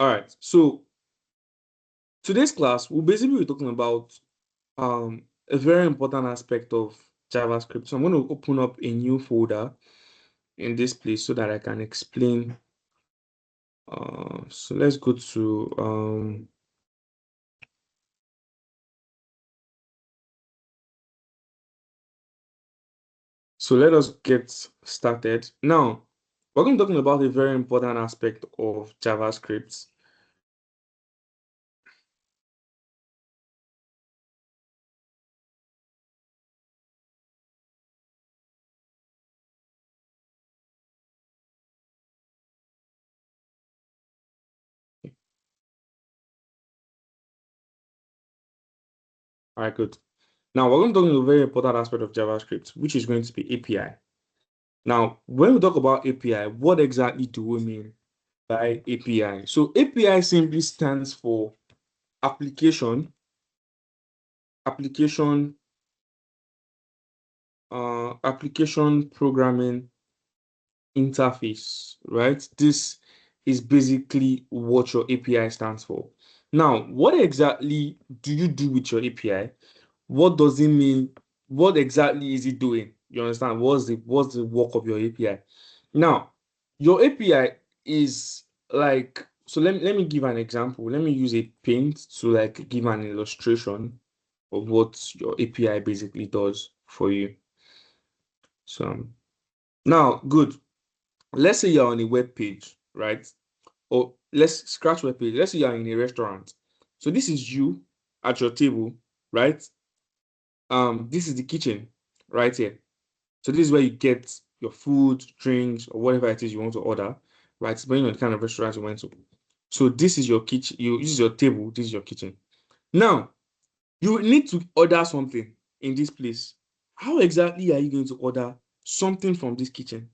All right. So today's class, we'll basically be talking about a very important aspect of JavaScript. So I'm going to open up a new folder in this place so that I can explain. So let's go to so let us get started. Now, we're going to be talking about a very important aspect of JavaScript. All right, good. Now, we're going to talk about a very important aspect of JavaScript, which is going to be API. Now, when we talk about API, what exactly do we mean by API? So API simply stands for application application application programming interface, right? This is basically what your API stands for. Now, what exactly do you do with your API? What does it mean? What exactly is it doing? You understand? What's the work of your API? Now, your API is like, so let me give an example. Let me use a paint to like give an illustration of what your API basically does for you. So now, good. Let's say you're on a web page, right? Or let's scratch web page. Let's say you're in a restaurant. So this is you at your table, right? This is the kitchen right here. So this is where you get your food, drinks, or whatever it is you want to order, right? Depending on the kind of restaurant you went to. So this is your kitchen. This is your table. This is your kitchen. Now you need to order something in this place. How exactly are you going to order something from this kitchen?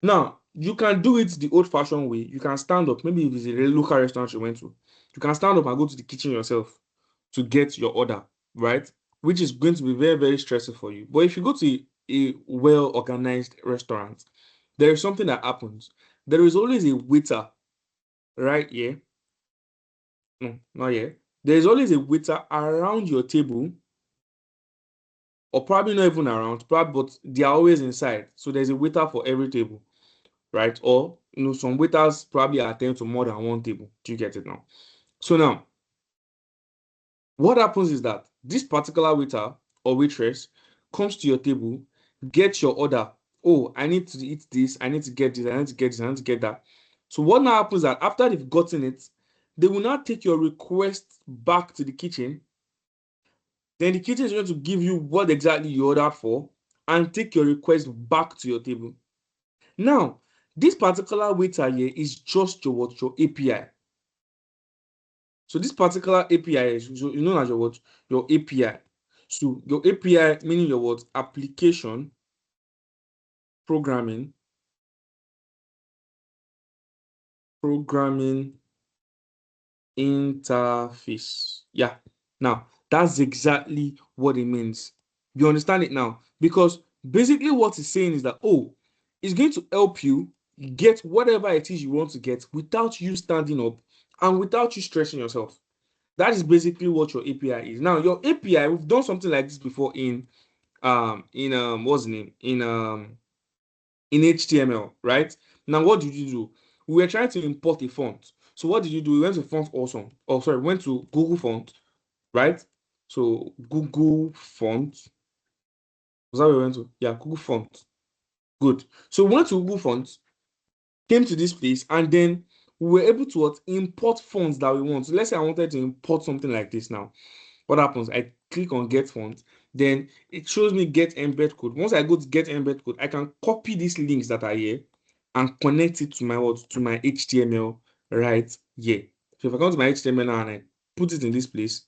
Now, you can do it the old-fashioned way. You can stand up. Maybe if it's a local restaurant you went to, you can stand up and go to the kitchen yourself to get your order, right? Which is going to be very, very stressful for you. But if you go to a well-organized restaurant, there is something that happens. There is always a waiter right here. No, not here. There is always a waiter around your table, or probably not even around, probably, but they are always inside. So there's a waiter for every table, right? Or some waiters probably attend to more than one table. Do you get it now? So now, what happens is that this particular waiter or waitress comes to your table, gets your order. Oh, I need to eat this, I need to get this, I need to get this, I need to get that. So what now happens is that after they've gotten it, they will now take your request back to the kitchen. Then the kitchen is going to give you what exactly you ordered for and take your request back to your table. Now, this particular waiter here is just your API. So this particular API is known as your API. So your API meaning your what? Application programming interface. Yeah. Now, that's exactly what it means. You understand it now? Because basically what it's saying is that, oh, it's going to help you get whatever it is you want to get without you standing up and without you stressing yourself. That is basically what your API is. Now, your API, we've done something like this before in what's the name? In HTML, right? Now, what did you do? We were trying to import a font. So what did you do? We went to Font Awesome. Oh, sorry, went to Google Font, right? So Google Font. Was that where we went to? Yeah, Google Font. Good. So we went to Google Font, came to this place, and then we were able to import fonts that we want. So let's say I wanted to import something like this now. What happens? I click on get font, then it shows me get embed code. Once I go to get embed code, I can copy these links that are here and connect it to my HTML right here. So if I come to my HTML now and I put it in this place,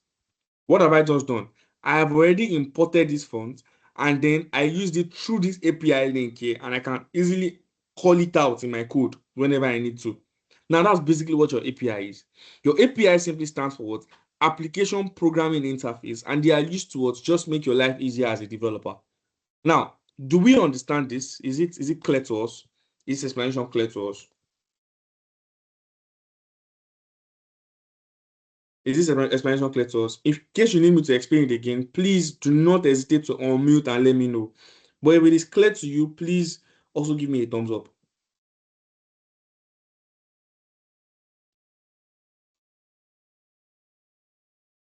what have I just done? I have already imported this font and then I used it through this API link here and I can easily call it out in my code whenever I need to. Now that's basically what your API is. Your API simply stands for what? Application Programming Interface, and they are used to what? Just make your life easier as a developer. Now, do we understand this? Is it clear to us? Is this explanation clear to us? Is this explanation clear to us? If in case you need me to explain it again, please do not hesitate to unmute and let me know. But if it is clear to you, please also give me a thumbs up.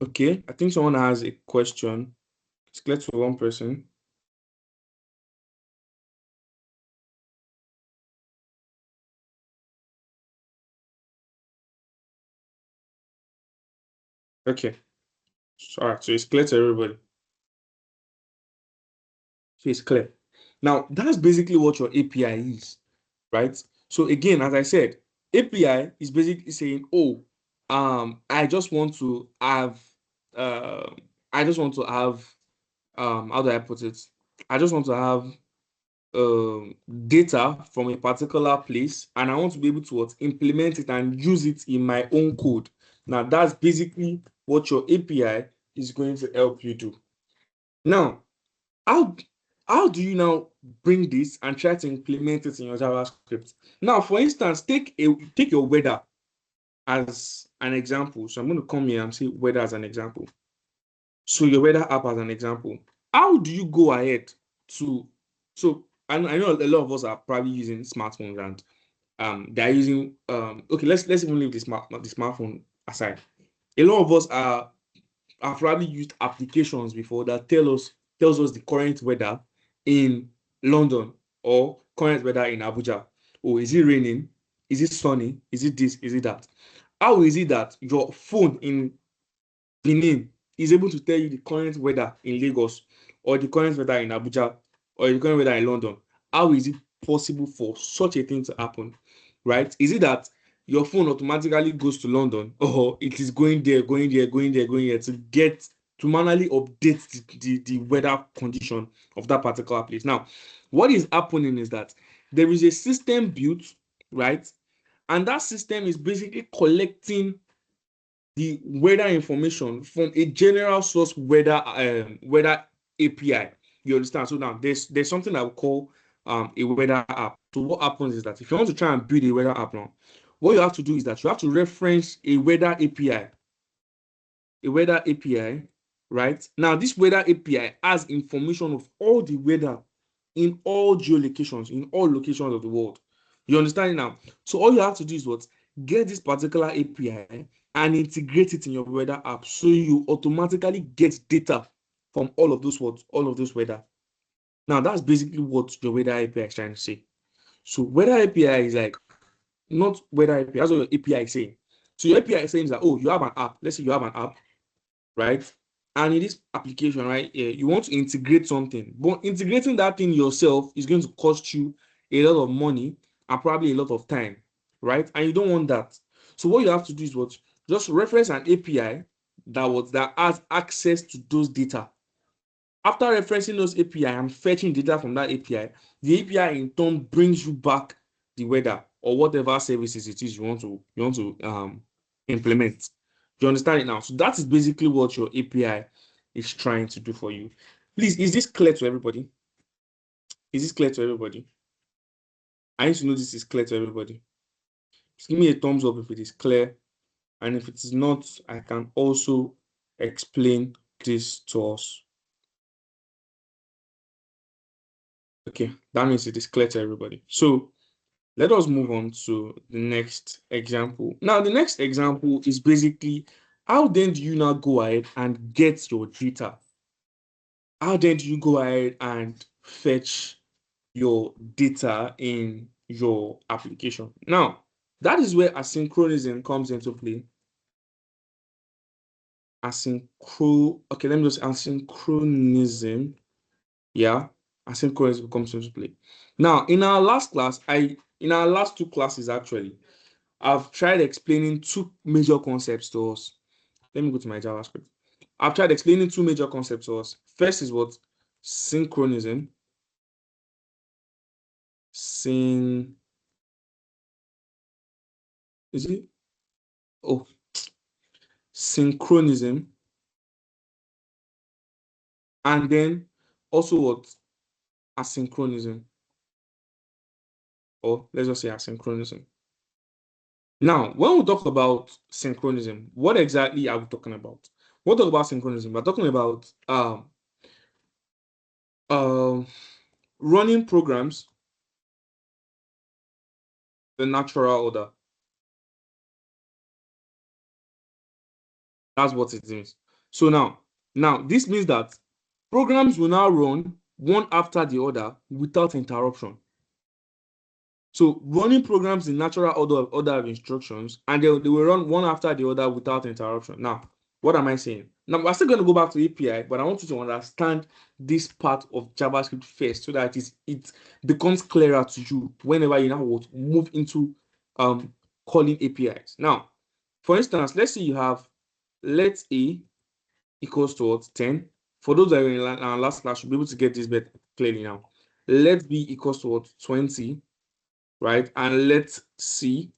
Okay, I think someone has a question. It's clear to one person. Okay, all right, so it's clear to everybody. So it's clear. Now, that's basically what your API is, right? So again, as I said, API is basically saying, oh, I just want to have, uh, I just want to have, how do I put it? I just want to have data from a particular place, and I want to be able to implement it and use it in my own code. Now, that's basically what your API is going to help you do. Now, how how do you now bring this and try to implement it in your JavaScript? Now, for instance, take your weather as an example. So I'm going to come here and say weather as an example. So your weather app as an example. How do you go ahead to so I know a lot of us are probably using smartphones and they're using okay, let's even leave the smartphone aside. A lot of us have probably used applications before that tells us the current weather in London or current weather in Abuja. Oh, is it raining? Is it sunny? Is it this? Is it that? How is it that your phone in Benin is able to tell you the current weather in Lagos or the current weather in Abuja or the current weather in London? How is it possible for such a thing to happen? Right? Is it that your phone automatically goes to London or it is going there, going there, going there, going there to manually update the weather condition of that particular place? Now, what is happening is that there is a system built, right? And that system is basically collecting the weather information from a general source weather API. You understand? So now there's something that we call a weather app. So what happens is that if you want to try and build a weather app now, what you have to do is that you have to reference a weather API, right? Now this weather API has information of all the weather in all geolocations, in all locations of the world. You understand it now? So all you have to do is what? Get this particular API and integrate it in your weather app so you automatically get data from all of those words, all of those weather. Now that's basically what your weather API is trying to say. So weather API is like not weather API, that's what your API is saying. So your API is saying that, oh, you have an app. Let's say you have an app, right? And in this application, right, you want to integrate something, but integrating that thing yourself is going to cost you a lot of money and probably a lot of time, right? And you don't want that. So what you have to do is what? Just reference an API that has access to those data. After referencing those API and fetching data from that API, the API in turn brings you back the weather or whatever services it is you want to implement. You understand it now? So that is basically what your API is trying to do for you. Please, is this clear to everybody? Is this clear to everybody? I need to know this is clear to everybody. Just give me a thumbs up if it is clear. And if it is not, I can also explain this to us. Okay, that means it is clear to everybody. So let us move on to the next example. Now, the next example is basically how then do you now go ahead and get your data? How then do you go ahead and fetch your data in your application? Now, that is where asynchronism comes into play. Okay, let me just asynchronism. Yeah, asynchronism comes into play. Now, in our last class, in our last two classes actually, I've tried explaining two major concepts to us. Let me go to my JavaScript. I've tried explaining two major concepts to us. First is what? Synchronism. Is it? Oh, synchronism. And then also what? Asynchronism. Or let's just say asynchronism. Now, when we talk about synchronism, what exactly are we talking about? We'll talk about synchronism. We're talking about running programs the natural order. That's what it means. So now this means that programs will now run one after the other without interruption. So running programs in natural order of instructions, and they will run one after the other without interruption. Now, what am I saying? Now, we're still going to go back to API, but I want you to understand this part of JavaScript first so that it becomes clearer to you whenever you now move into calling APIs. Now, for instance, let's say you have let A equals to what? 10. For those that are in our last class, you'll be able to get this better clearly now. Let B equals to what? 20. Right? And let C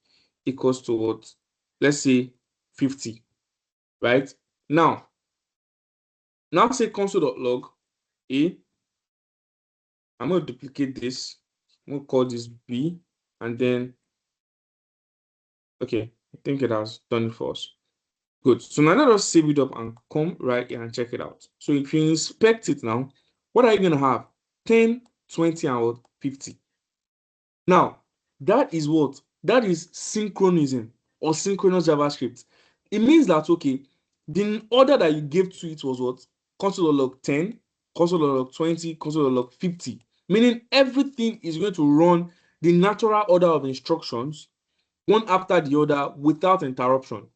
equals to what? Let's say 50, right? Now say console.log A. I'm going to duplicate this. I'm going to call this B, and then, okay, I think it has done it for us. Good. So now let us save it up and come right here and check it out. So if you inspect it now, what are you going to have? 10, 20, and what? 50. Now, that is what? That is synchronism or synchronous JavaScript. It means that, okay, the order that you gave to it was what? Console.log 10, console.log 20, console.log 50. Meaning everything is going to run the natural order of instructions, one after the other, without interruption.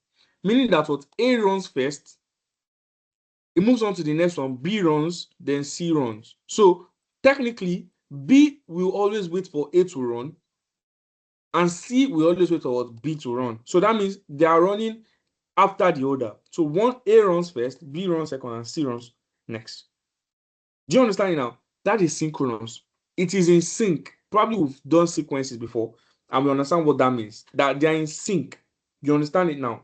Meaning that what? A runs first, it moves on to the next one, B runs, then C runs. So technically, B will always wait for A to run, and C will always wait for B to run. So that means they are running after the order. So A runs first, B runs second, and C runs next. Do you understand it now? That is synchronous. It is in sync. Probably we've done sequences before, and we understand what that means. That they are in sync. You understand it now?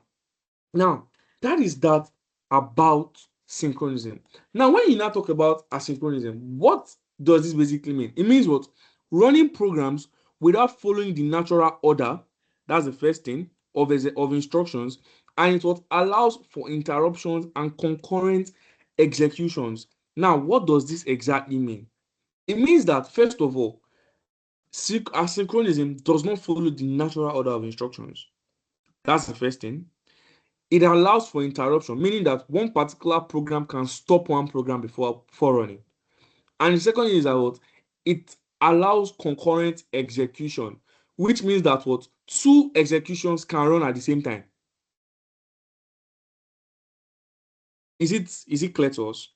Now, that is that about synchronism. Now, when you now talk about asynchronism, what does this basically mean? It means what? Running programs without following the natural order, that's the first thing, of instructions, and it what allows for interruptions and concurrent executions. Now, what does this exactly mean? It means that, first of all, asynchronism does not follow the natural order of instructions. That's the first thing. It allows for interruption, meaning that one particular program can stop one program before running. And the second is that it allows concurrent execution, which means that two executions can run at the same time. Is it clear to us?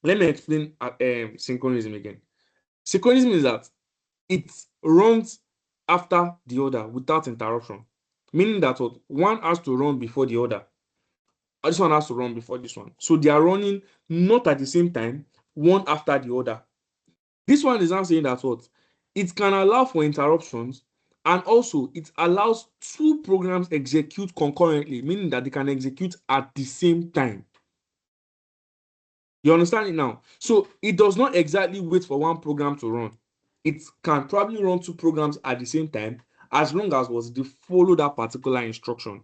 Let me explain synchronism again. Synchronism is that it runs after the other without interruption, meaning that one has to run before the other. This one has to run before this one. So they are running not at the same time, one after the other. This one is now saying that it can allow for interruptions, and also it allows two programs execute concurrently, meaning that they can execute at the same time. You understand it now? So it does not exactly wait for one program to run. It can probably run two programs at the same time, as long as they follow that particular instruction.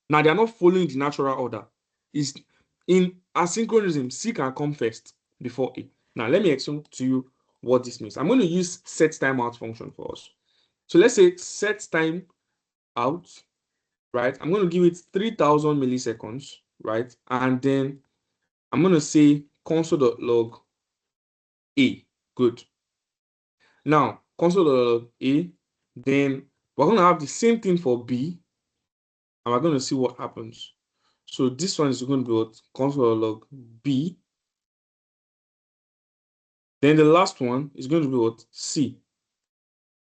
Now, they are not following the natural order. Is in asynchronism, C can come first before A. Now, let me explain to you what this means. I'm going to use set timeout function for us. So let's say set time out, right? I'm going to give it 3000 milliseconds, right? And then I'm going to say console.log A. Good. Now, console.log A, then we're going to have the same thing for B, and we're going to see what happens. So this one is going to be what? Console.log B. Then the last one is going to be what? C.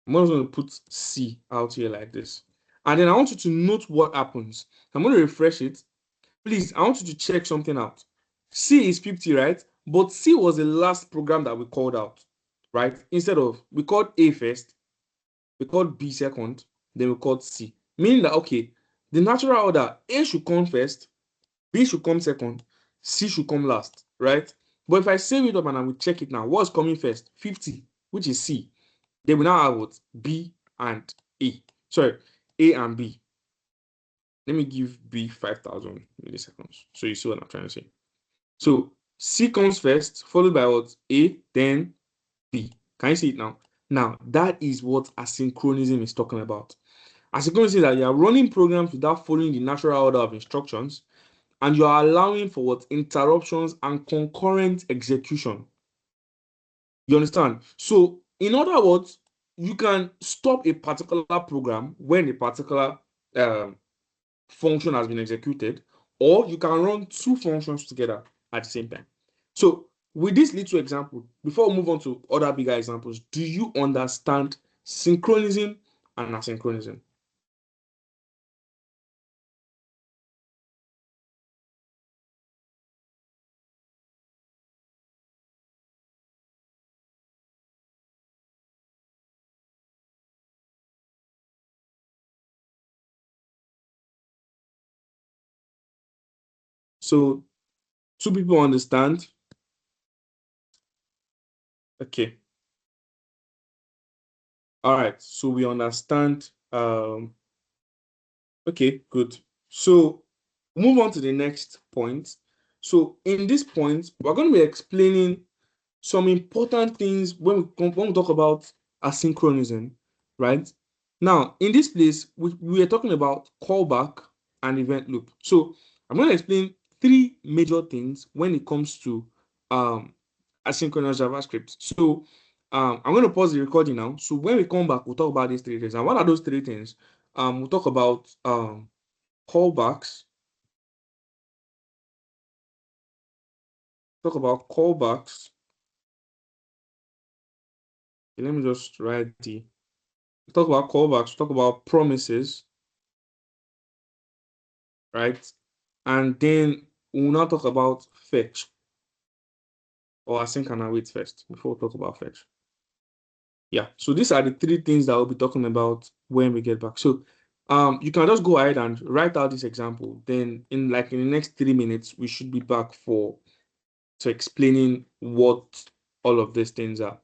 I'm also going to put C out here like this. And then I want you to note what happens. I'm going to refresh it. Please, I want you to check something out. C is 50, right? But C was the last program that we called out, right? Instead of, we called A first, we called B second, then we called C. Meaning that, okay, the natural order, A should come first, B should come second, C should come last, right? But if I save it up and I will check it now, what's coming first? 50, which is C. Then we now have what? B and A. Sorry, A and B. let me give B 5,000 milliseconds. So you see what I'm trying to say. So C comes first, followed by what? A, then B. Can you see it now? Now, that is what asynchronism is talking about. Asynchronism is that you are running programs without following the natural order of instructions, and you are allowing for what? Interruptions and concurrent execution. You understand? So, in other words, you can stop a particular program when a particular function has been executed, or you can run two functions together at the same time. So, with this little example, before we move on to other bigger examples, do you understand synchronism and asynchronism? So, two people understand. Okay. All right. So we understand. Okay, good. So move on to the next point. So in this point, we're going to be explaining some important things when we talk about asynchronism, right? Now, in this place, we are talking about callback and event loop. So I'm going to explain three major things when it comes to um, asynchronous JavaScript. So I'm going to pause the recording now. So when we come back, we'll talk about these three things. And what are those three things? We'll talk about callbacks, talk about callbacks. Okay, let me just write the talk about callbacks, talk about promises, right? And then we'll now talk about fetch or async and await first before we talk about fetch. Yeah, so these are the three things that we'll be talking about when we get back. So you can just go ahead and write out this example. Then in the next 3 minutes, we should be back to explaining what all of these things are.